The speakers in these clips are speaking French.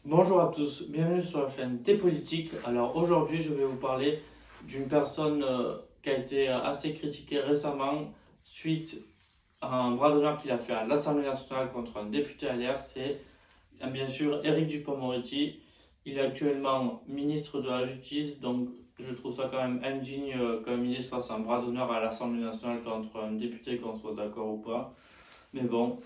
Bonjour à tous, bienvenue sur la chaîne T-Politique. Alors aujourd'hui, je vais vous parler d'une personne qui a été assez critiquée récemment suite à un bras d'honneur qu'il a fait à l'Assemblée nationale contre un député LR. C'est bien sûr Éric Dupond-Moretti. Il est actuellement ministre de la Justice, donc je trouve ça quand même indigne qu'un ministre fasse un bras d'honneur à l'Assemblée nationale contre un député, qu'on soit d'accord ou pas. Mais bon.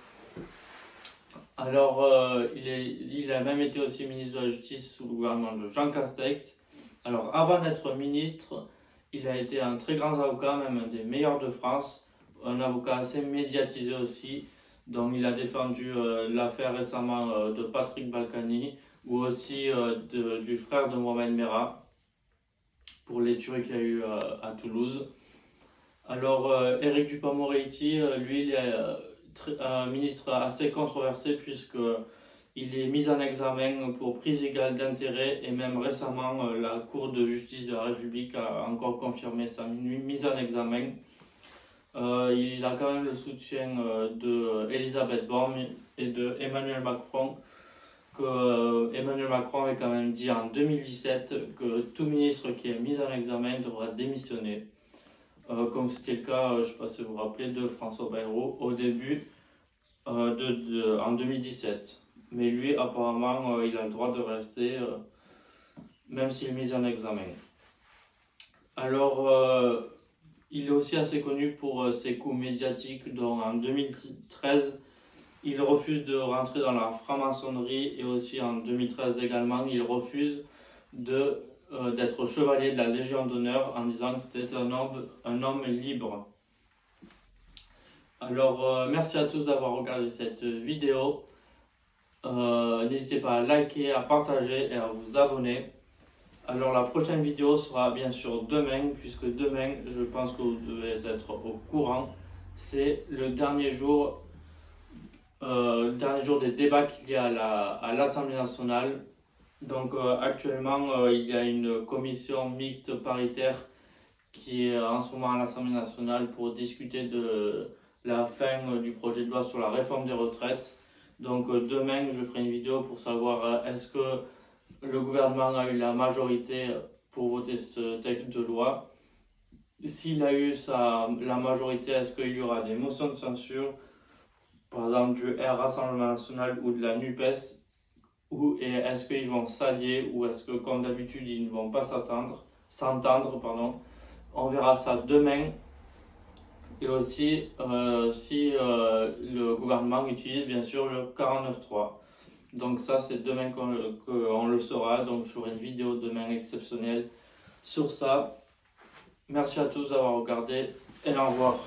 Alors, il a même été aussi ministre de la Justice sous le gouvernement de Jean Castex. Alors, avant d'être ministre, il a été un très grand avocat, même un des meilleurs de France, un avocat assez médiatisé aussi. Donc, il a défendu l'affaire récemment de Patrick Balkany ou aussi du frère de Mohamed Merah pour les tueries qu'il y a eu à Toulouse. Alors, Éric Dupond-Moretti, lui, il est un ministre assez controversé puisqu'il est mis en examen pour prise illégale d'intérêt et même récemment, la Cour de justice de la République a encore confirmé sa mise en examen. Il a quand même le soutien d'Elisabeth Borne et de Emmanuel Macron. Emmanuel Macron avait quand même dit en 2017 que tout ministre qui est mis en examen devra démissionner. Comme c'était le cas, je ne sais pas si vous vous rappelez, de François Bayrou au début en 2017. Mais lui, apparemment, il a le droit de rester, même s'il est mis en examen. Alors, il est aussi assez connu pour ses coups médiatiques, dont en 2013, il refuse de rentrer dans la franc-maçonnerie et aussi en 2013 également, il refuse d'être chevalier de la Légion d'honneur en disant que c'était un homme libre. Alors, merci à tous d'avoir regardé cette vidéo. N'hésitez pas à liker, à partager et à vous abonner. Alors, la prochaine vidéo sera bien sûr demain, puisque demain, je pense que vous devez être au courant. C'est le dernier jour des débats qu'il y a à l'Assemblée nationale. Donc actuellement, il y a une commission mixte paritaire qui est en ce moment à l'Assemblée nationale pour discuter de la fin du projet de loi sur la réforme des retraites. Donc demain, je ferai une vidéo pour savoir est-ce que le gouvernement a eu la majorité pour voter ce texte de loi. S'il a eu la majorité, est-ce qu'il y aura des motions de censure, par exemple du Rassemblement national ou de la NUPES, et est-ce qu'ils vont s'allier ou est-ce que comme d'habitude ils ne vont pas s'entendre. On verra ça demain. Et aussi si le gouvernement utilise bien sûr le 49.3. Donc ça c'est demain qu'on le saura. Donc je ferai une vidéo demain exceptionnelle sur ça. Merci à tous d'avoir regardé et au revoir.